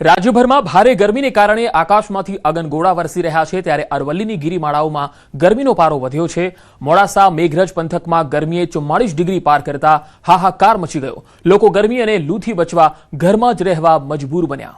રાજ્યભરમાં ભારે ગરમીને કારણે આકાશમાંથી અગનગોળા વરસી રહ્યા છે ત્યારે અરવલ્લીની ગિરિમાળાઓમાં ગરમીનો પારો વધ્યો છે। મોડાસા મેઘરજ પંથકમાં ગરમીએ 44 ડિગ્રી પાર કરતા હાહાકાર મચી ગયો। લોકો ગરમી અને લૂથી બચવા ઘરમાં જ રહેવા મજબૂર બન્યા।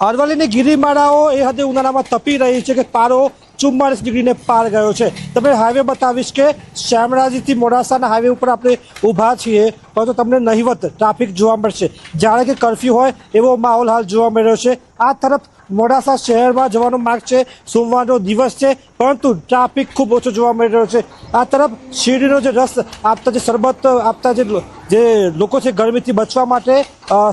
અરવલ્લીની ગિરિમાળાઓ એ હદે ઉનાળામાં તપી રહી છે કે પારો 44 ડિગ્રીને પાર ગયો છે। તમને હાઈવે બતાવીશ કે શામળાજીથી મોડાસાના હાઈવે ઉપર આપણે ઊભા છીએ, પરંતુ તમને નહિવત ટ્રાફિક જોવા મળશે, જાણે કે કર્ફ્યુ હોય એવો માહોલ હાલ જોવા મળી રહ્યો છે। આ તરફ મોડાસા શહેરમાં જવાનો માર્ગ છે, સોમવારનો દિવસ છે, પરંતુ ટ્રાફિક ખૂબ ઓછો જોવા મળી રહ્યો છે। આ તરફ શીરડીનો જે રસ આપતા, જે શરબત આપતા જે લોકો છે ગરમીથી બચવા માટે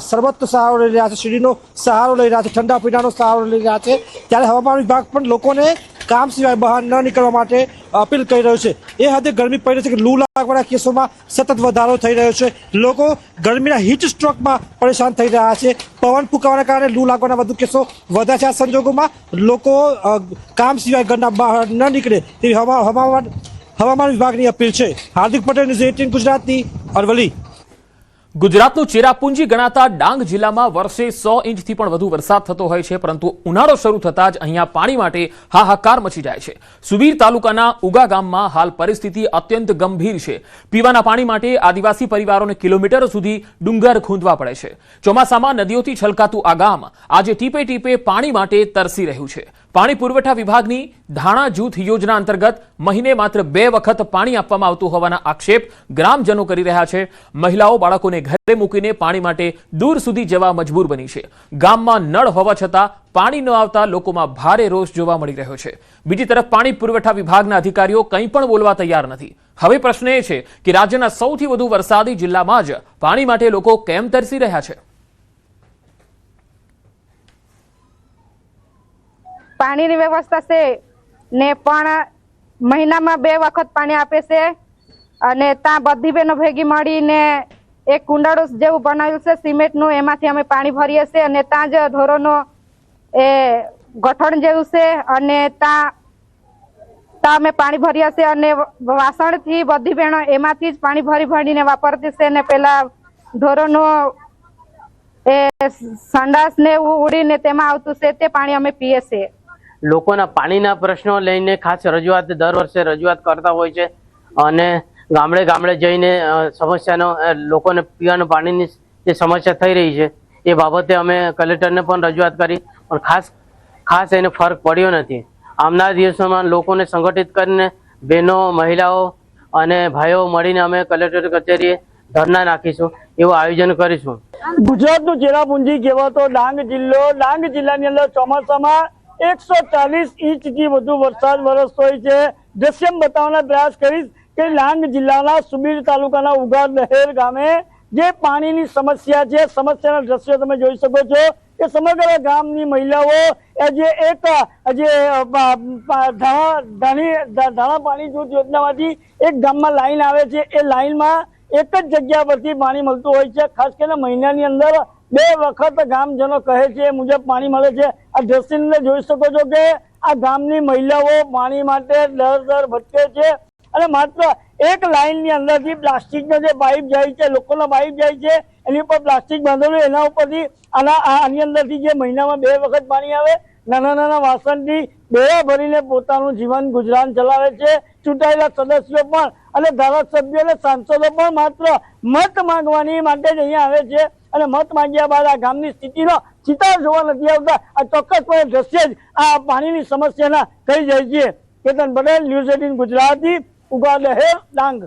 શરબતનો સહારો લઈ રહ્યા છે, શીરડીનો સહારો લઈ રહ્યા છે, ઠંડા પીણાનો સહારો લઈ રહ્યા છે। ત્યારે હવામાન વિભાગ પણ લોકોને કામ સિવાય બહાર ન નીકળવા માટે અપીલ કરી રહ્યું છે। એ હદે ગરમી પડી રહી છે કે લૂ લાગવાના કેસોમાં સતત વધારો થઈ રહ્યો છે। લોકો ગરમીના હીટ સ્ટ્રોકમાં પરેશાન થઈ રહ્યા છે। પવન ફૂંકાવાના કારણે લૂ લાગવાના વધુ કેસો વધ્યા છે। આ સંજોગોમાં લોકો કામ સિવાય ઘરના બહાર ન નીકળે તેવી હવામાન વિભાગની અપીલ છે। હાર્દિક પટેલ, ન્યૂઝ 18 ગુજરાતની અરવલ્લી। ગુજરાતનું ચેરાપુંજી ગણાતા ડાંગ જિલ્લામાં વર્ષે 100 ઇંચથી પણ વધુ વરસાદ થતો હોય છે, પરંતુ ઉનાળો શરૂ થતાં જ અહીંયા પાણી માટે હાહાકાર મચી જાય છે। સુબીર તાલુકાના ઉગા ગામમાં હાલ પરિસ્થિતિ અત્યંત ગંભીર છે। પીવાના પાણી માટે આદિવાસી પરિવારોને કિલોમીટરો સુધી ડુંગર ખૂંદવા પડે છે। ચોમાસામાં નદીઓથી છલકાતું આ ગામ આજે ટીપે ટીપે પાણી માટે તરસી રહ્યું છે। પાણી પુરવઠા વિભાગની ધાણા જૂથ યોજના અંતર્ગત મહિને માત્ર 2 વખત પાણી આપવામાં આવતું હોવાના આક્ષેપ ગ્રામજનો કરી રહ્યા છે। મહિલાઓ બાળકોને ઘરે મૂકીને પાણી માટે દૂર સુધી જવા મજબૂર બની છે। ગામમાં નળ હોવા છતાં પાણી ન આવતા લોકોમાં ભારે રોષ જોવા મળી રહ્યો છે। બીજી તરફ પાણી પુરવઠા વિભાગના અધિકારીઓ કંઈ પણ બોલવા તૈયાર નથી। હવે પ્રશ્ન એ છે કે રાજ્યના સૌથી વધુ વરસાદી જિલ્લામાં જ પાણી માટે લોકો કેમ તરસી રહ્યા છે? પાણીની વ્યવસ્થા છે ને પણ મહિનામાં 2 વખત પાણી આપે છે, અને ત્યાં બધી બહેનો ભેગી મળીને એક કુંડાળું જેવું બનાવ્યું છે સિમેન્ટનું, એમાંથી અમે પાણી ભરીએ છીએ, અને ત્યાં જ ઢોરોનો એ ગઠણ જેવું છે, અને ત્યાં અમે પાણી ભરીએ છીએ, અને વાસણથી બધી બહેનો એમાંથી જ પાણી ભરીને વાપરતી છે, અને પેલા ઢોરોનો એ સંડાસ ને ઉડીને તેમાં આવતું છે તે પાણી અમે પીએ છીએ। લોકોના પાણીના પ્રશ્નો લઈને ખાસ રજૂઆત દર વર્ષે રજૂઆત કરતા હોય છે, અને ગામડે ગામડે જઈને સમસ્યાનો લોકોને પીવાનું પાણીની જે સમસ્યા થઈ રહી છે એ બાબતે અમે કલેક્ટરને પણ રજૂઆત કરી, પણ ખાસ એને ફરક પડ્યો નથી। આવનાર દિવસોમાં લોકોને સંગઠિત કરીને બહેનો, મહિલાઓ અને ભાઈઓ મળીને અમે કલેક્ટર કચેરીએ ધરણા નાખીશું એવું આયોજન કરીશું। ગુજરાતનું ચેરાપુંજી કહેવાતો ડાંગ જિલ્લો, ડાંગ જિલ્લાની અંદર ચોમાસામાં 140 ઇંચથી વધુ વરસાદ વરસતો હોય છે। દ્રશ્યમ બતાવવાનો પ્રયાસ કરીશ કે ડાંગ જિલ્લાના સુબીર તાલુકાના ઉગા દહેર ગામે જે પાણીની સમસ્યા છે, સમસ્યાના દ્રશ્યો તમે જોઈ શકો છો કે સમગ્ર ગામની મહિલાઓ જે ધાણા પાણી જૂથ યોજનામાંથી એક ગામમાં લાઈન આવે છે, એ લાઈનમાં એક જ જગ્યા પરથી પાણી મળતું હોય છે। ખાસ કરીને મહિનાની અંદર 2 વખત ગામજનો કહે છે એ મુજબ પાણી મળે છે। આ દ્રશ્યને જોઈ શકો છો કે આ ગામની મહિલાઓ પાણી માટે દર ભટકે છે, અને માત્ર એક લાઈનની અંદરથી પ્લાસ્ટિકનો જે પાઇપ જાય છે, લોકોનો પાઇપ જાય છે, એની ઉપર પ્લાસ્ટિક બાંધેલું, એના ઉપરથી આની અંદરથી જે મહિનામાં 2 વખત પાણી આવે, નાના વાસણથી બેડા ભરીને પોતાનું જીવન ગુજરાન ચલાવે છે। ચૂંટાયેલા સદસ્યો પણ અને ધારાસભ્યો અને સાંસદો પણ માત્ર મત માંગવાની માટે જ અહીંયા આવે છે, અને મત માંગ્યા બાદ આ ગામની સ્થિતિનો ચિતાર જોવા નથી આવતા। આ ચોક્કસપણે દ્રશ્ય જ આ પાણીની સમસ્યાના થઈ જાય છે। કેતન પટેલ, ન્યૂઝ 18 ગુજરાતી, ઉગા દહેર, ડાંગ।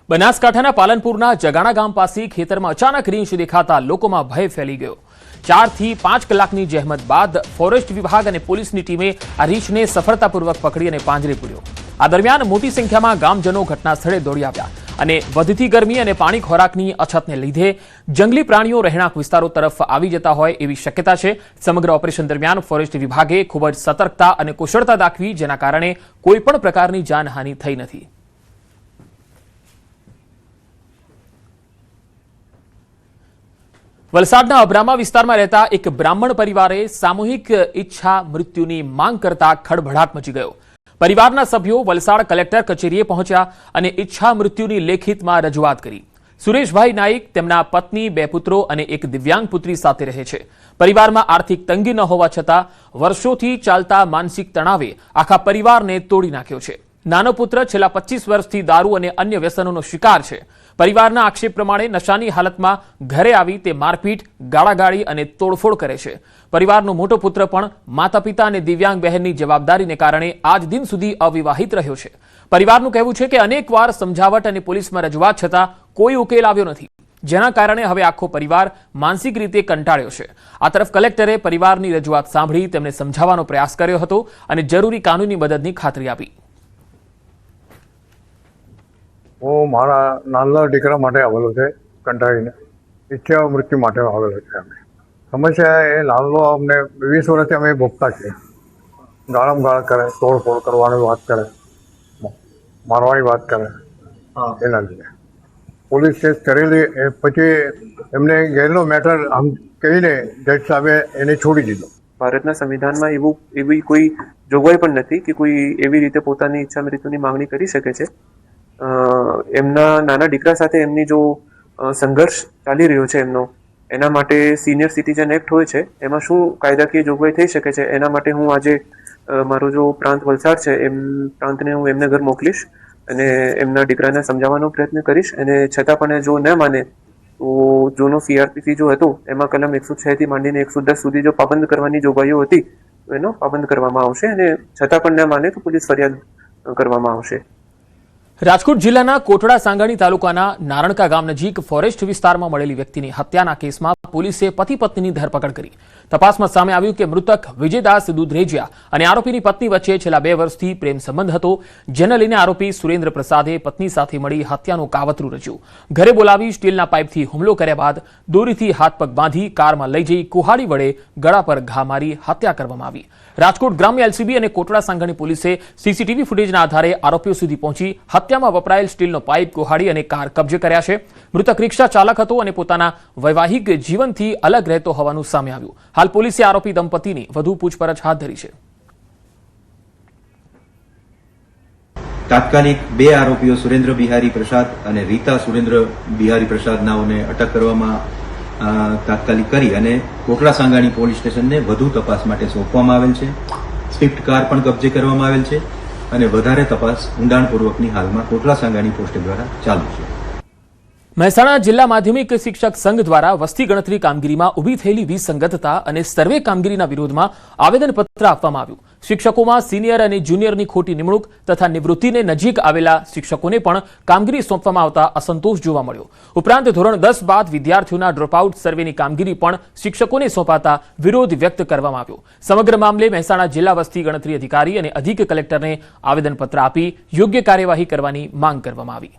બનાસકાંઠાના પાલનપુરના જગાણા ગામ પાસે ખેતરમાં અચાનક રીંછ દેખાતા લોકોમાં ભય ફેલી ગયો। 4 થી 5 કલાકની જહેમત બાદ ફોરેસ્ટ વિભાગ અને પોલીસની ટીમે આ રીંછને સફળતાપૂર્વક પકડી અને પાંજરે પૂર્યો। આ દરમિયાન મોટી સંખ્યામાં ગામજનો ઘટના સ્થળે દોડી આવ્યા, અને વધતી ગરમી અને પાણી ખોરાકની અછતને લીધે જંગલી પ્રાણીઓ રહેણાંક વિસ્તારો તરફ આવી જતા હોય એવી શક્યતા છે। સમગ્ર ઓપરેશન દરમિયાન ફોરેસ્ટ વિભાગે ખૂબ જ સતર્કતા અને કુશળતા દાખવી, જેના કારણે કોઈપણ પ્રકારની જાનહાનિ થઈ નથી। વલસાડના અબ્રામા વિસ્તારમાં રહેતા એક બ્રાહ્મણ પરિવારે સામૂહિક ઈચ્છા મૃત્યુની માંગ કરતા ખળભળાટ મચી ગયો। પરિવારના સભ્યો વલસાડ કલેક્ટર કચેરીએ પહોંચ્યા અને ઈચ્છા મૃત્યુની લેખિતમાં રજૂઆત કરી। સુરેશભાઈ નાઈક તેમના પત્ની, 2 પુત્રો અને એક દિવ્યાંગ પુત્રી સાથે રહે છે. પરિવારમાં આર્થિક તંગી ન હોવા છતાં વર્ષોથી ચાલતા માનસિક તણાવે આખા પરિવારને તોડી નાખ્યો છે. નાનો પુત્ર છેલ્લા 25 વર્ષથી દારૂ અને અન્ય વ્યસનોનો શિકાર છે. પરિવારના આક્ષેપ પ્રમાણે નશાની હાલતમાં ઘરે આવી તે મારપીટ, ગાળાગાળી અને તોડફોડ કરે છે. પરિવારનો મોટો પુત્ર પણ માતા પિતા અને દિવ્યાંગ બહેનની જવાબદારીને કારણે આજ દિન સુધી અવિવાહિત રહ્યો છે. પરિવારનું કહેવું છે કે અનેકવાર સમજાવટ અને પોલીસમાં રજૂઆત છતાં કોઈ ઉકેલ આવ્યો નથી, જેના કારણે હવે આખો પરિવાર માનસિક રીતે કંટાળ્યો છે. આ તરફ કલેક્ટરે પરિવારની રજૂઆત સાંભળી તેમને સમજાવવાનો પ્રયાસ કર્યો હતો અને જરૂરી કાનૂની મદદની ખાતરી આપી. હું મારા નાના દીકરા માટે આવેલો છે, કંટાળીને ઈચ્છા મૃત્યુ માટે આવેલો છે. અમે સમસ્યા એ નાનો અમને 20 વર્ષથી અમે ભોગતા છીએ. ગાળમ ગાળ કરે, તોડફોડ કરવાની વાત કરે, મારવાની વાત કરે. એના લીધે પોલીસ કેસ કરેલી એ પછી એમને ગેરનો મેટર આમ કહીને જજ સાહેબે એને છોડી દીધો. ભારતના સંવિધાનમાં એવી કોઈ જોગવાઈ પણ નથી કે કોઈ એવી રીતે પોતાની ઈચ્છા મૃત્યુની માંગણી કરી શકે છે. એમના નાના દીકરા સાથે એમની જો સંઘર્ષ ચાલી રહ્યો છે એમનો, એના માટે સિનિયર સિટીઝન એક્ટ હોય છે, એમાં શું કાયદાકીય જોગવાઈ થઈ શકે છે, એના માટે હું આજે મારો જો પ્રાંત વલસાડ છે પ્રાંતને હું એમને ઘર મોકલીશ અને એમના દીકરાને સમજાવવાનો પ્રયત્ન કરીશ. અને છતાં પણ જો ન માને તો જૂનો CRPC જો હતો એમાં કલમ 106 થી માંડીને 110 સુધી જો પાબંદ કરવાની જોગવાઈઓ હતી તો એનો પાબંદ કરવામાં આવશે અને છતાં પણ ન માને તો પોલીસ ફરિયાદ કરવામાં આવશે. રાજકોટ જિલ્લાના કોટડા સાંગાણી તાલુકાના નારણકા ગામ નજીક ફોરેસ્ટ વિસ્તારમાં મળેલી વ્યક્તિની હત્યાના કેસમાં પોલીસે પતિ પત્નીની ધરપકડ કરી. તપાસમાં સામે આવ્યું કે મૃતક વિજયદાસ દુધરેજિયા અને આરોપીની પત્ની વચ્ચે છેલ્લા 2 વર્ષથી પ્રેમ સંબંધ હતો, જેને લઈને આરોપી સુરેન્દ્ર પ્રસાદે પત્ની સાથે મળી હત્યાનું કાવતરું રચ્યું. ઘરે બોલાવી સ્ટીલના પાઇપથી હુમલો કર્યા બાદ દોરીથી હાથ પગ બાંધી કારમાં લઈ જઈ કુહાડી વડે ગળા પર ઘા મારી હત્યા કરવામાં આવી. રાજકોટ ગ્રામ્ય LCB અને કોટડા સાંગાણી પોલીસે CCTV ફૂટેજના આધારે આરોપીઓ સુધી પહોંચી હત્યામાં વપરાયેલ સ્ટીલનો પાઇપ, કુહાડી અને કાર કબજે કર્યા છે. મૃતક રિક્ષા ચાલક હતો અને પોતાના વૈવાહિક જીવનથી અલગ રહેતો હોવાનું સામે આવ્યું. હાલ પોલીસે આરોપી દંપતીની વધુ પૂછપરછ હાથ ધરી છે. તાત્કાલિક 2 આરોપીઓ સુરેન્દ્ર બિહારી પ્રસાદ અને રીતા સુરેન્દ્ર બિહારી પ્રસાદ નાઓને અટક કરવામાં તાત્કાલિક કરી અને કોટડા સાંગાણી પોલીસ સ્ટેશનને વધુ તપાસ માટે સોંપવામાં આવેલ છે. સ્વિફ્ટ કાર પણ કબજે કરવામાં આવેલ છે અને વધારે તપાસ ઊંડાણપૂર્વકની હાલમાં કોટડા સાંગાણી પોસ્ટ દ્વારા ચાલુ છે. મહેસાણા જિલ્લા માધ્યમિક શિક્ષક સંઘ દ્વારા વસ્તી ગણતરી કામગીરીમાં ઊભી થયેલી વિસંગતતા અને સર્વે કામગીરીના વિરોધમાં આવેદનપત્ર આપવામાં આવ્યું. શિક્ષકોમાં સિનિયર અને જુનિયરની ખોટી નિમણૂક તથા નિવૃત્તિને નજીક આવેલા શિક્ષકોને પણ કામગીરી સોંપવામાં આવતા અસંતોષ જોવા મળ્યો. ઉપરાંત ધોરણ 10 બાદ વિદ્યાર્થીઓના ડ્રોપઆઉટ સર્વેની કામગીરી પણ શિક્ષકોને સોંપાતા વિરોધ વ્યક્ત કરવામાં આવ્યો. સમગ્ર મામલે મહેસાણા જિલ્લા વસ્તી ગણતરી અધિકારી અને અધિક કલેક્ટરને આવેદનપત્ર આપી યોગ્ય કાર્યવાહી કરવાની માંગ કરવામાં આવી.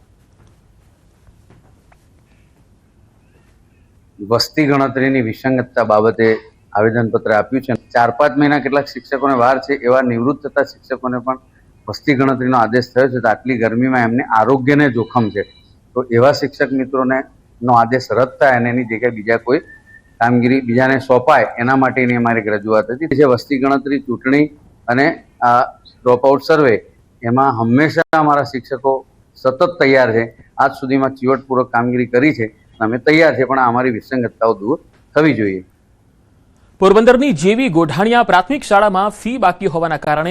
વસ્તી ગણતરીની વિસંગતતા બાબતે આવેદનપત્ર આપ્યું છે. 4-5 મહિના કેટલાક શિક્ષકોને વાર છે, એવા નિવૃત્ત થતા શિક્ષકોને પણ વસ્તી ગણતરીનો આદેશ થયો છે. તો આટલી ગરમીમાં એમને આરોગ્યને જોખમ છે, તો એવા શિક્ષક મિત્રોને નો આદેશ રદ થાય અને એની જગ્યાએ બીજા કોઈ કામગીરી બીજાને સોંપાય, એના માટેની અમારી રજૂઆત હતી. જે વસ્તી ગણતરી, ચૂંટણી અને ડ્રોપઆઉટ સર્વે, એમાં હંમેશા અમારા શિક્ષકો સતત તૈયાર છે. આજ સુધીમાં ચીવટપૂર્વક કામગીરી કરી છે, અમે તૈયાર છે, પણ અમારી વિસંગતતાઓ દૂર થવી જોઈએ. પોરબંદરની JV ગોઢાણીયા પ્રાથમિક શાળામાં ફી બાકી હોવાના કારણે